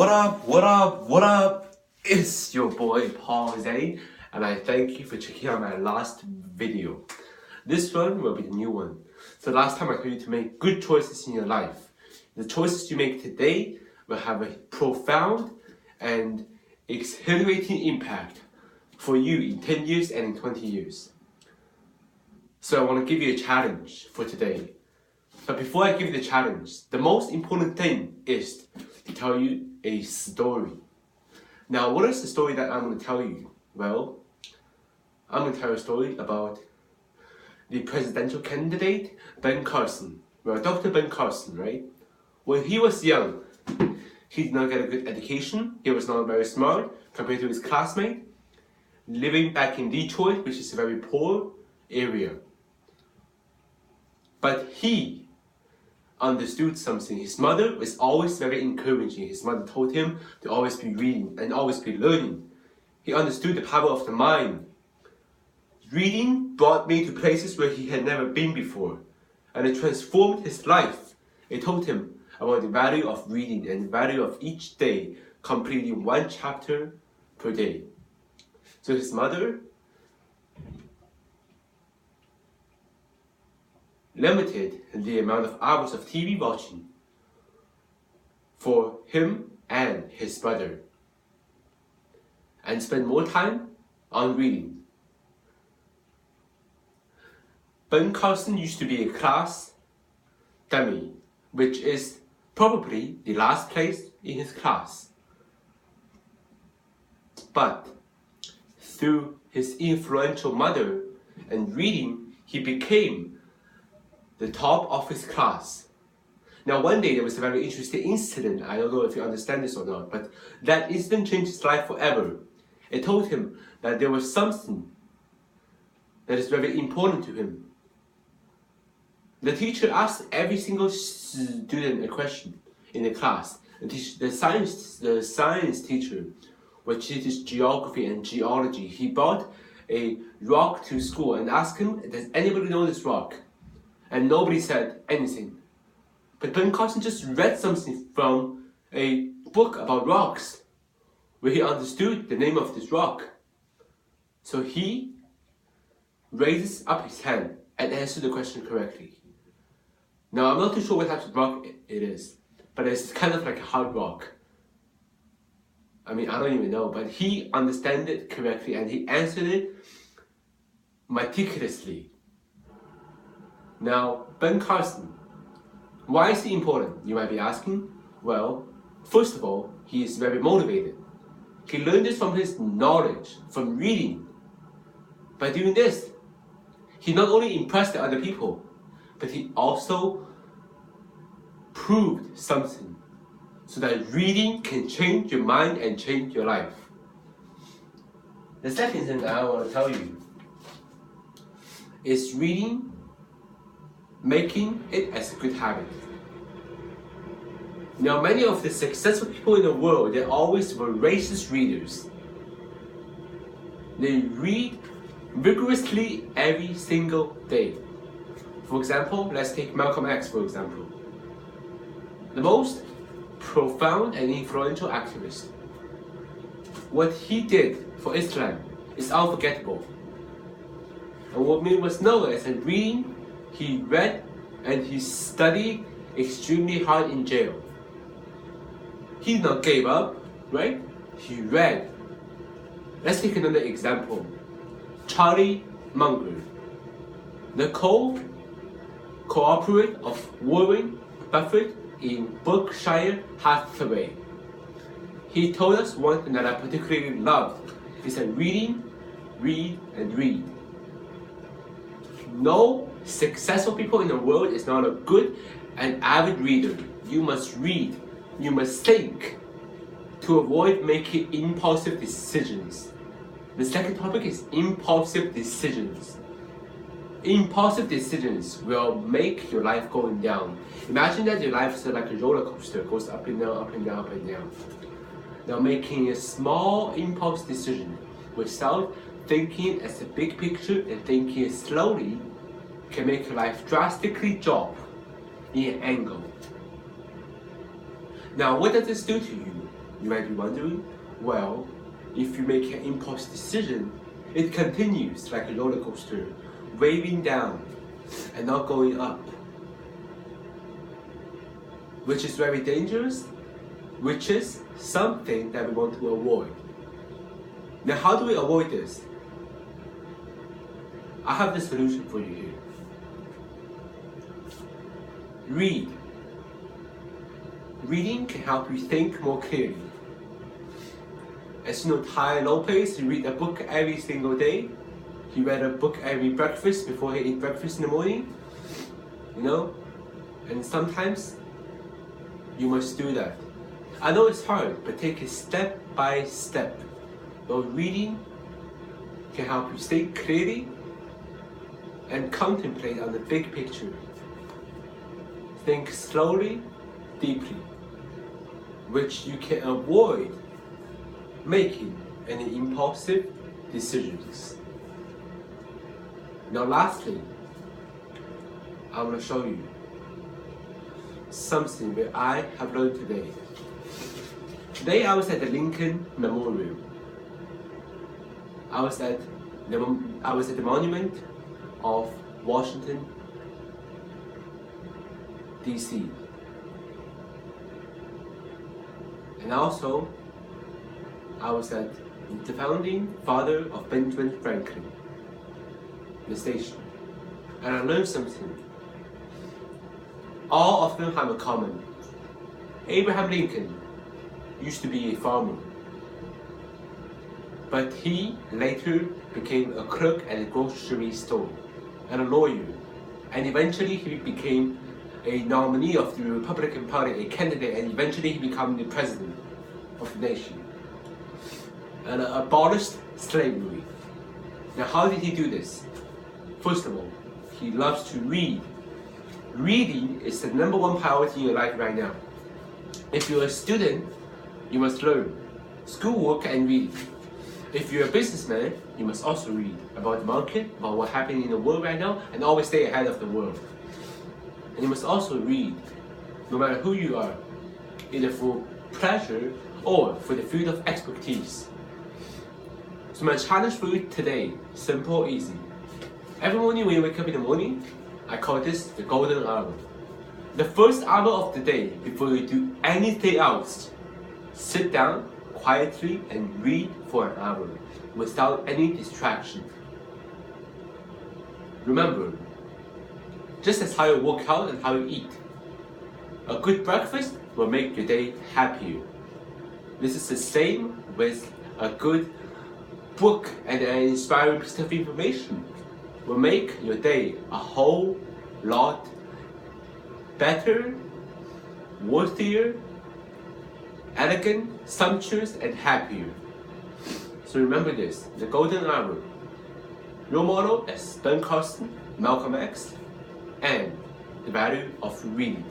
What up, what up, what up? It's your boy Paul Zane, and I thank you for checking out my last video. This one will be the new one. So last time I told you to make good choices in your life. The choices you make today will have a profound and exhilarating impact for you in 10 years and in 20 years. So I want to give you a challenge for today. But before I give you the challenge, the most important thing is to tell you a story. Now, what is the story that I'm going to tell you? Well, I'm going to tell you a story about the presidential candidate, Ben Carson. Well, Dr. Ben Carson, right? When he was young, he did not get a good education. He was not very smart compared to his classmate, living back in Detroit, which is a very poor area. But he understood something. His mother was always very encouraging. His mother told him to always be reading and always be learning. He understood the power of the mind. Reading brought me to places where he had never been before, and it transformed his life. It told him about the value of reading and the value of each day completing one chapter per day. So his mother limited the amount of hours of TV watching for him and his brother, and spent more time on reading. Ben Carson used to be a class dummy, which is probably the last place in his class. But through his influential mother and reading, he became the top of his class. Now, one day there was a very interesting incident. I don't know if you understand this or not, but that incident changed his life forever. It told him that there was something that is very important to him. The teacher asked every single student a question in the class. The science teacher, which teaches geography and geology, he brought a rock to school and asked him, does anybody know this rock? And nobody said anything. But Ben Carson just read something from a book about rocks, where he understood the name of this rock. So he raises up his hand and answered the question correctly. Now, I'm not too sure what type of rock it is, but it's kind of like a hard rock. I mean, I don't even know, but he understood it correctly and he answered it meticulously. Now, Ben Carson, why is he important? You might be asking. Well, first of all, he is very motivated. He learned this from his knowledge, from reading. By doing this, he not only impressed the other people, but he also proved something so that reading can change your mind and change your life. The second thing that I want to tell you is reading, making it as a good habit. Now, many of the successful people in the world, they always were voracious readers. They read vigorously every single day. For example, let's take Malcolm X for example. The most profound and influential activist. What he did for Islam is unforgettable. And what was known as a reading, he read and he studied extremely hard in jail. He did not give up, right? He read. Let's take another example. Charlie Munger, the co-operator of Warren Buffett in Berkshire Hathaway. He told us one thing that I particularly loved is that reading, read, and read. No successful people in the world is not a good and avid reader. You must read, you must think to avoid making impulsive decisions. The second topic is impulsive decisions. Impulsive decisions will make your life going down. Imagine that your life is like a roller coaster, goes up and down, up and down, up and down. Now, making a small impulse decision without thinking as a big picture and thinking slowly can make your life drastically drop in an angle. Now, what does this do to you? You might be wondering, well, if you make an impulse decision, it continues like a roller coaster, waving down and not going up, which is very dangerous, which is something that we want to avoid. Now, how do we avoid this? I have the solution for you here. Read. Reading can help you think more clearly. As you know, Tai Lopez, he read a book every single day. He read a book every breakfast before he ate breakfast in the morning. You know? And sometimes you must do that. I know it's hard, but take it step by step. But reading can help you think clearly and contemplate on the big picture. Think slowly, deeply, which you can avoid making any impulsive decisions. Now lastly, I want to show you something that I have learned today. Today I was at the Lincoln Memorial. I was at the monument of Washington, D.C. And also, I was at the founding father of Benjamin Franklin, the station. And I learned something. All of them have a common. Abraham Lincoln used to be a farmer, but he later became a clerk at a grocery store and a lawyer, and eventually he became a nominee of the Republican Party, a candidate, and eventually he became the president of the nation and abolished slavery. Now, how did he do this? First of all, he loves to read. Reading is the #1 priority in your life right now. If you're a student, you must learn schoolwork and read. If you're a businessman, you must also read about the market, about what's happening in the world right now, and always stay ahead of the world. And you must also read, no matter who you are, either for pleasure or for the field of expertise. So my challenge for you today, simple, easy. Every morning when you wake up in the morning, I call this the golden hour. The first hour of the day, before you do anything else, sit down quietly and read for an hour without any distraction. Remember, just as how you work out and how you eat, a good breakfast will make your day happier. This is the same with a good book and an inspiring piece of information. Will make your day a whole lot better, worthier, elegant, sumptuous, and happier. So remember this, the golden hour. Your model is Ben Carson, Malcolm X, and the value of reading.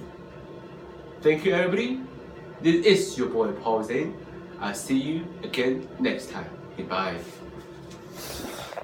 Thank you, everybody. This is your boy Paul Zane. I'll see you again next time. Goodbye.